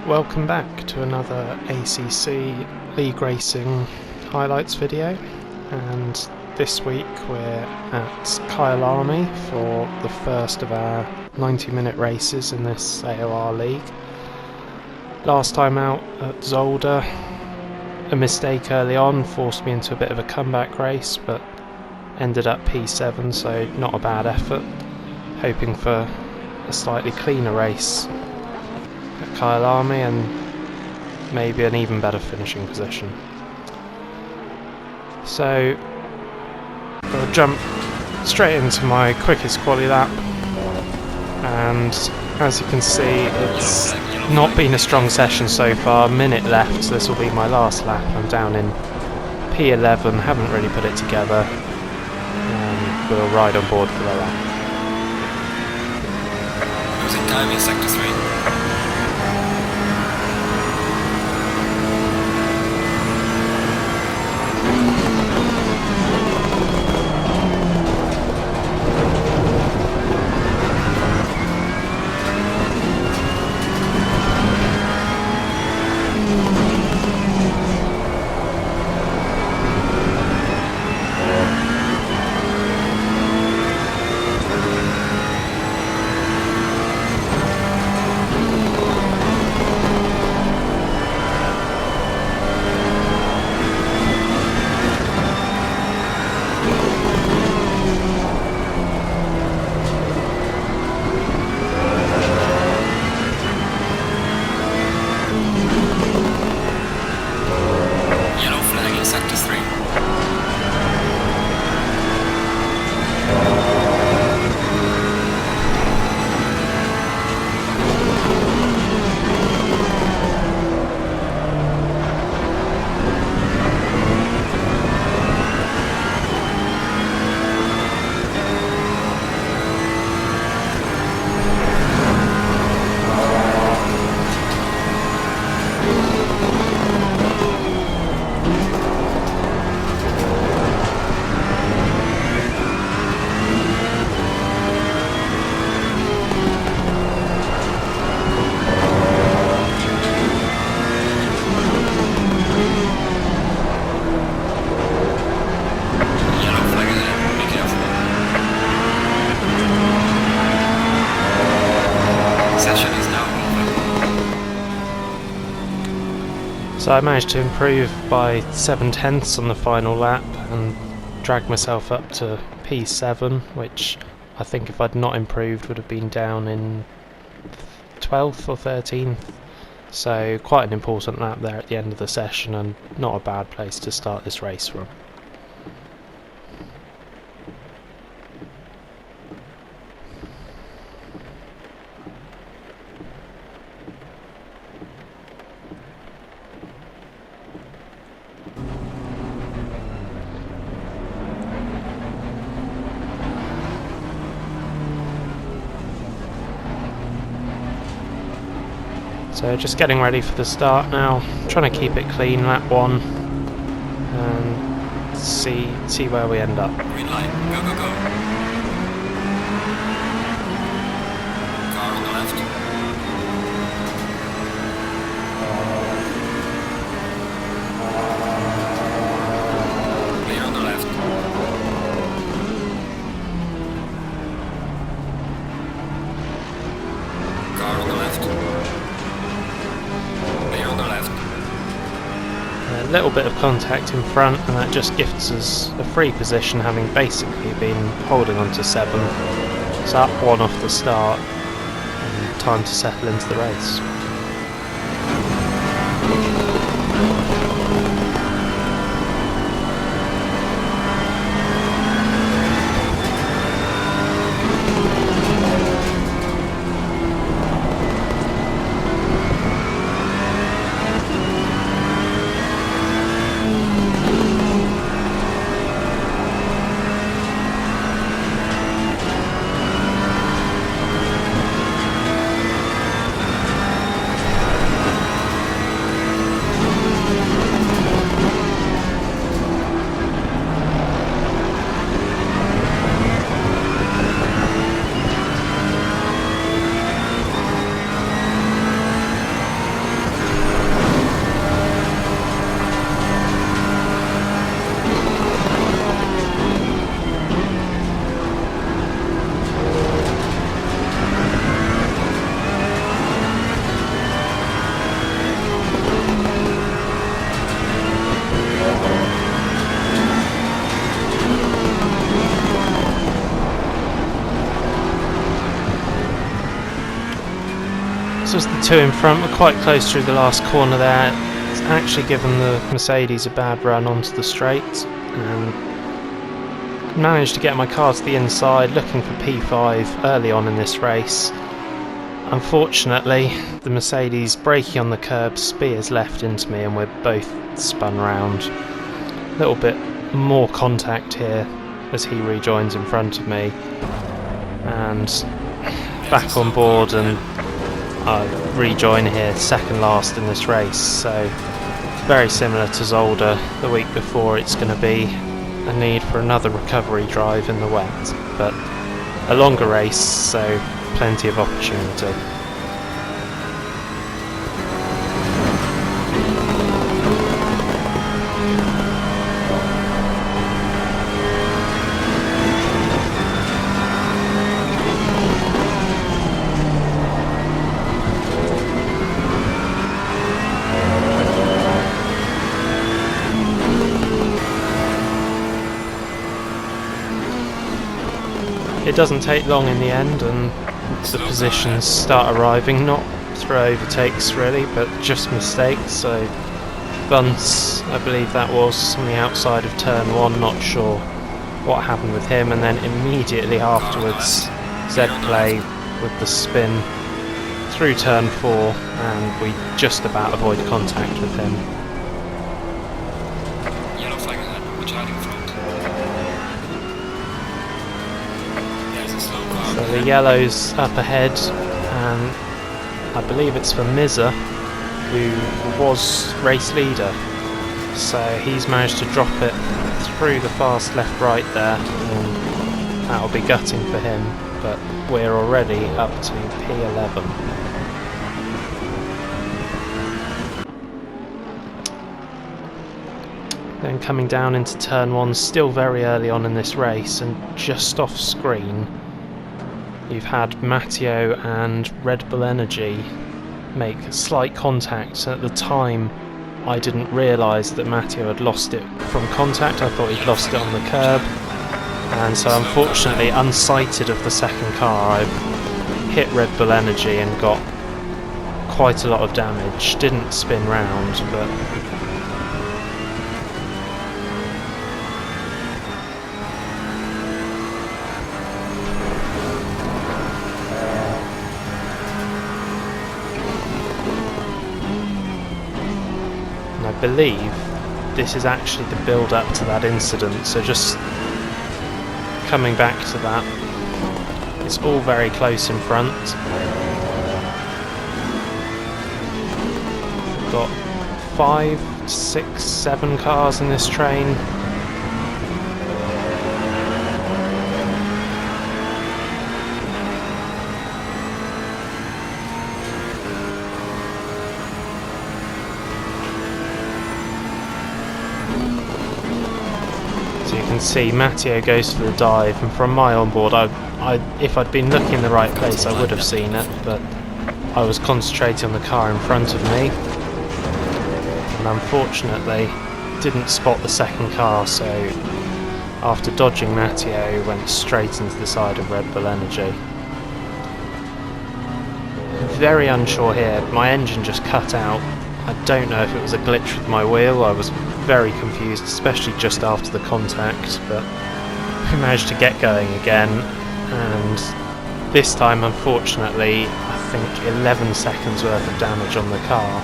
Welcome back to another ACC League Racing highlights video, and this week we're at Kyalami for the first of our 90-minute races in this AOR league. Last time out at Zolder, a mistake early on forced me into a bit of a comeback race, but ended up P7, so not a bad effort. Hoping for a slightly cleaner race at Kyalami and maybe an even better finishing position. So I'll jump straight into my quickest quali lap, and as you can see it's not been a strong session so far. Minute left, so this will be my last lap. I'm down in P11, haven't really put it together, and we'll ride on board for the lap. Losing time in sector 3. So I managed to improve by 7/10 on the final lap and drag myself up to P7, which I think if I'd not improved would have been down in 12th or 13th. So quite an important lap there at the end of the session, and not a bad place to start this race from. So just getting ready for the start now, trying to keep it clean lap 1 and see where we end up. Green light, go, go, go. Car on the left. Clear on the left. Car on the left. A little bit of contact in front, and that just gifts us a free position, having basically been holding on to 7. So up 1 off the start, and time to settle into the race. So as the two in front were quite close through the last corner there, it's actually given the Mercedes a bad run onto the straight, and managed to get my car to the inside looking for P5 early on in this race. Unfortunately, the Mercedes braking on the curb spears left into me and we're both spun round. A little bit more contact here as he rejoins in front of me, and back on board, and I rejoin here second last in this race. So very similar to Zolder the week before, it's going to be a need for another recovery drive in the wet, but a longer race, so plenty of opportunity. It doesn't take long in the end, and the positions start arriving, not through overtakes really, but just mistakes. So Bunce, I believe that was on the outside of turn 1, not sure what happened with him, and then immediately afterwards Z-Play with the spin through turn 4, and we just about avoid contact with him. Yellow flag ahead, watch out in front. So the yellow's up ahead, and I believe it's for Mizza, who was race leader. So he's managed to drop it through the fast left-right there, and that'll be gutting for him, but we're already up to P11. Then coming down into turn 1, still very early on in this race, and just off screen you've had Matteo and Red Bull Energy make slight contact. At the time I didn't realise that Matteo had lost it from contact, I thought he'd lost it on the curb, and so unfortunately, unsighted of the second car, I hit Red Bull Energy and got quite a lot of damage. Didn't spin round, but I believe this is actually the build up to that incident, so just coming back to that, it's all very close in front. We've got 5, 6, 7 cars in this train. See, Matteo goes for the dive, and from my onboard, if I'd been looking in the right place I would have seen it, but I was concentrating on the car in front of me, and unfortunately didn't spot the second car, so after dodging Matteo went straight into the side of Red Bull Energy. Very unsure here, my engine just cut out. I don't know if it was a glitch with my wheel, I was very confused, especially just after the contact, but we managed to get going again, and this time unfortunately I think 11 seconds worth of damage on the car,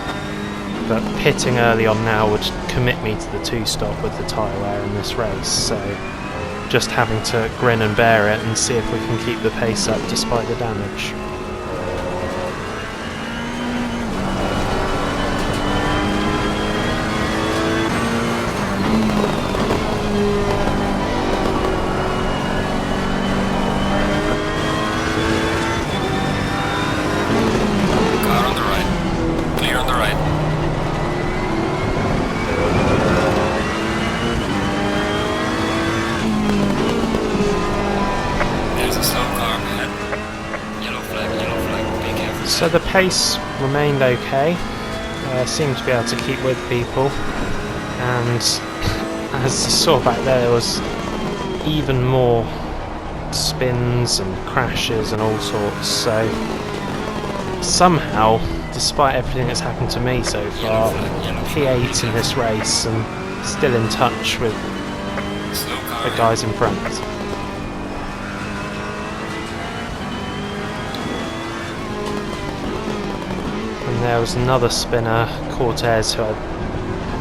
but pitting early on now would commit me to the 2-stop with the tyre wear in this race, so just having to grin and bear it and see if we can keep the pace up despite the damage. So the pace remained okay, seemed to be able to keep with people, and as you saw back there was even more spins and crashes and all sorts, so somehow, despite everything that's happened to me so far, P8 in this race and still in touch with the guys in front. And there was another spinner, Cortez, who I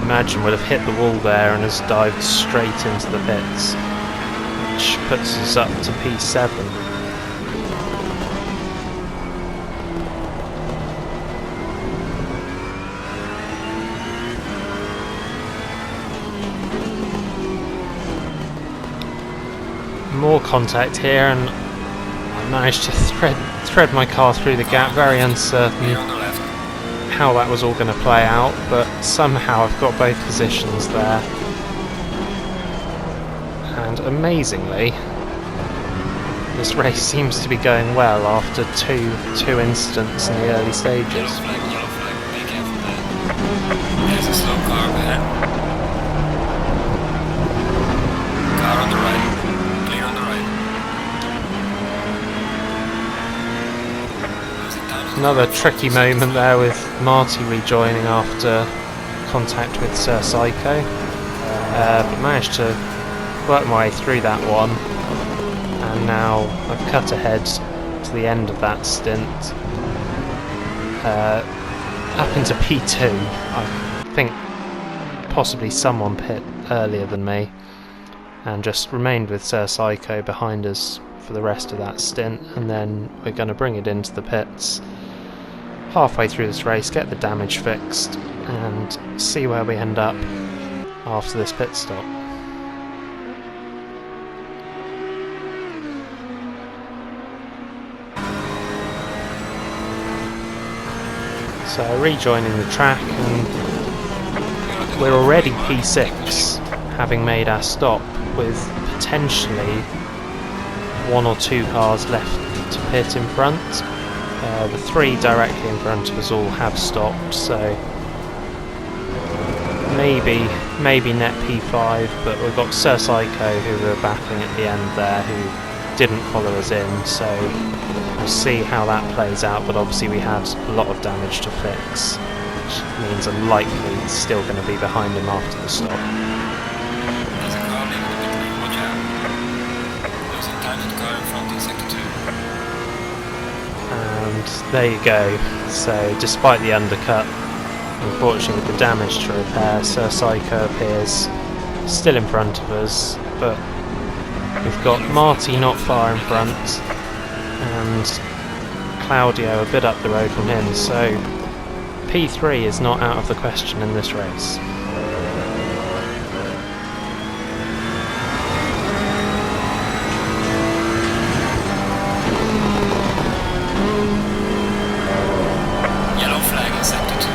imagine would have hit the wall there and has dived straight into the pits, which puts us up to P7. More contact here, and I managed to thread my car through the gap. Very uncertain how that was all going to play out, but somehow I've got both positions there. And amazingly, this race seems to be going well after two incidents in the early stages. Yellow flag, be careful there. There's a slow car ahead. Car on the right, clear on the right. Another tricky moment there with Marty rejoining after contact with Sir Psycho, but managed to work my way through that one, and now I've cut ahead to the end of that stint, up into P2. I think possibly someone pit earlier than me, and just remained with Sir Psycho behind us for the rest of that stint, and then we're going to bring it into the pits halfway through this race, get the damage fixed, and see where we end up after this pit stop. So rejoining the track, and we're already P6, having made our stop with potentially one or two cars left to pit in front. The three directly in front of us all have stopped, so maybe net P5, but we've got Sir Psycho who we're battling at the end there, who didn't follow us in, so we'll see how that plays out. But obviously we had a lot of damage to fix, which means I'm likely still going to be behind him after the stop. There's a car leaving the pit lane, watch out. There's a tangent car in front in sector 2. And there you go. So despite the undercut, unfortunately with the damage to repair, Sir Psycho appears still in front of us, but we've got Marty not far in front and Claudio a bit up the road from him, so P3 is not out of the question in this race. Yellow flag in sector 2.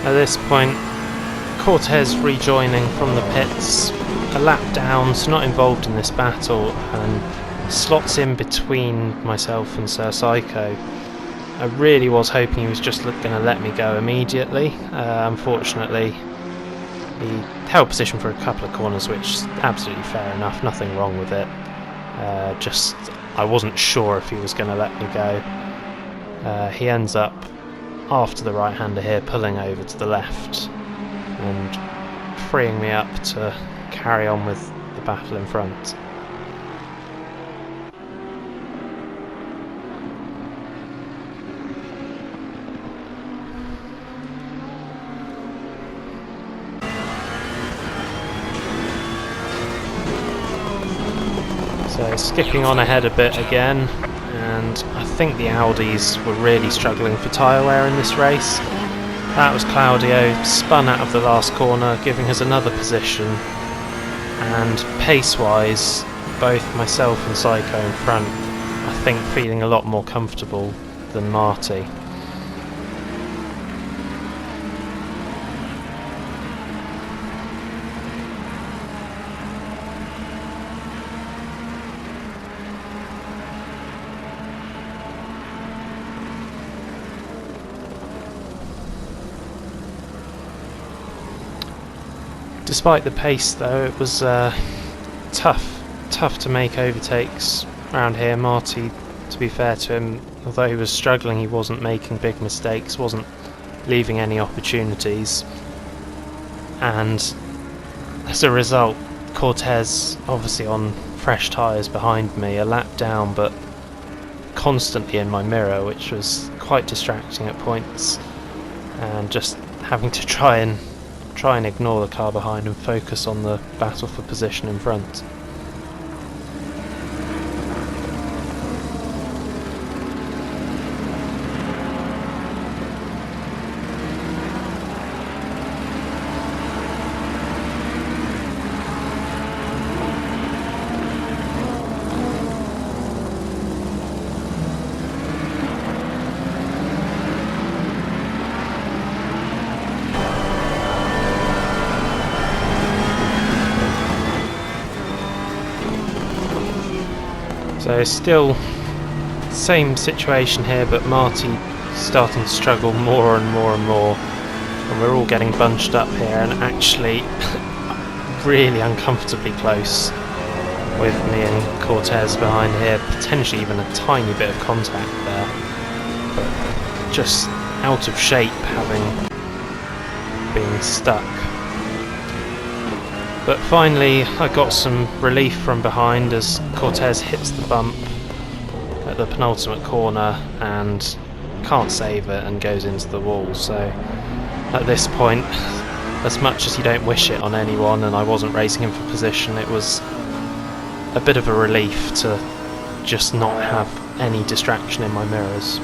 At this point, Cortez rejoining from the pits, a lap down, so not involved in this battle, and slots in between myself and Sir Psycho. I really was hoping he was just going to let me go immediately. Unfortunately, he held position for a couple of corners, which is absolutely fair enough, nothing wrong with it. Just I wasn't sure if he was going to let me go. He ends up, after the right-hander here, pulling over to the left and freeing me up to carry on with the battle in front. So skipping on ahead a bit again, and I think the Audis were really struggling for tyre wear in this race. That was Claudio, spun out of the last corner, giving us another position, and pace-wise, both myself and Psycho in front, I think feeling a lot more comfortable than Marty. Despite the pace though, it was tough to make overtakes around here. Marty, to be fair to him, although he was struggling, he wasn't making big mistakes, wasn't leaving any opportunities, and as a result, Cortez, obviously on fresh tyres behind me, a lap down but constantly in my mirror, which was quite distracting at points, and just having to try and ignore the car behind and focus on the battle for position in front. So still same situation here, but Marty starting to struggle more and more and more, and we're all getting bunched up here and actually really uncomfortably close with me and Cortez behind here, potentially even a tiny bit of contact there, but just out of shape having been stuck. But finally I got some relief from behind as Cortez hits the bump at the penultimate corner and can't save it and goes into the wall. So at this point, as much as you don't wish it on anyone, and I wasn't racing him for position, it was a bit of a relief to just not have any distraction in my mirrors.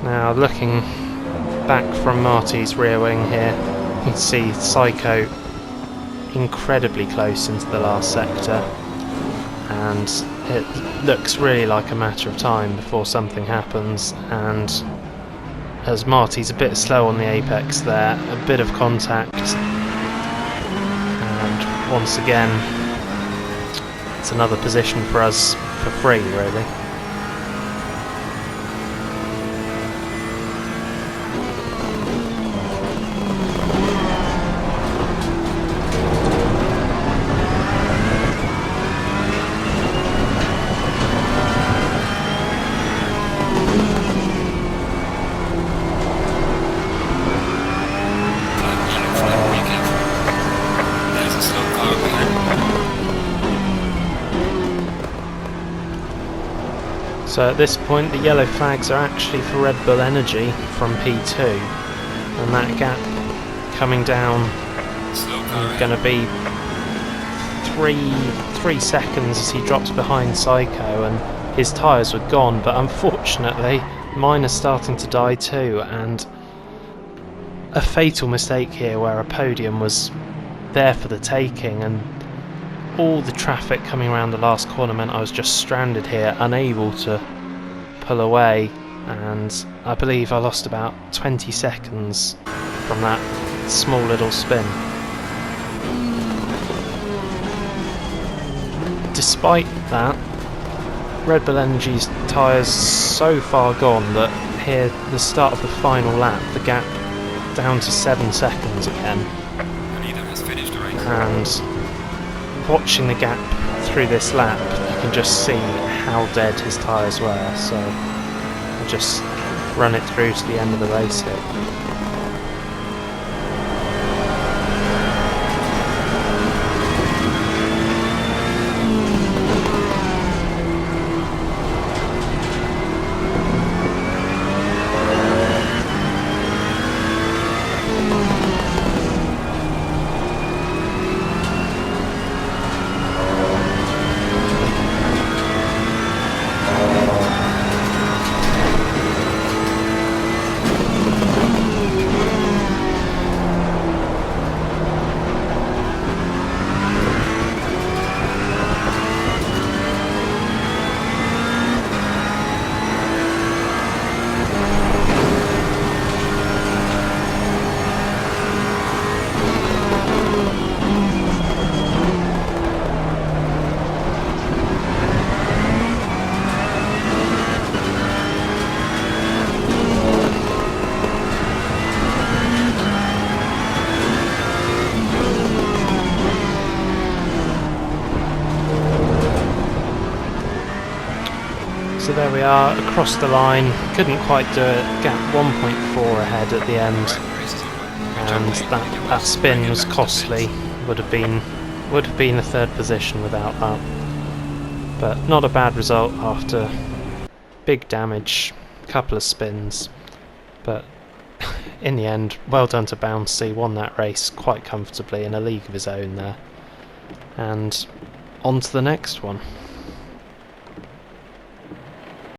Now looking back from Marty's rear wing here, you can see Psycho incredibly close into the last sector, and it looks really like a matter of time before something happens, and as Marty's a bit slow on the apex there, a bit of contact, and once again it's another position for us for free really. So at this point the yellow flags are actually for Red Bull Energy from P2, and that gap coming down is going to be three seconds as he drops behind Psycho, and his tyres were gone, but unfortunately mine are starting to die too, and a fatal mistake here where a podium was there for the taking, and all the traffic coming around the last corner meant I was just stranded here, unable to pull away, and I believe I lost about 20 seconds from that small little spin. despite that, Red Bull Energy's tyres so far gone that here, the start of the final lap, the gap down to 7 seconds again. Leader has finished the race. And watching the gap through this lap, you can just see how dead his tyres were, so I'll just run it through to the end of the race here. So there we are, across the line, couldn't quite do it, gap 1.4 ahead at the end, and that spin was costly, would have been a third position without that. But not a bad result after big damage, couple of spins, but in the end, well done to Bouncy, won that race quite comfortably in a league of his own there. And on to the next one.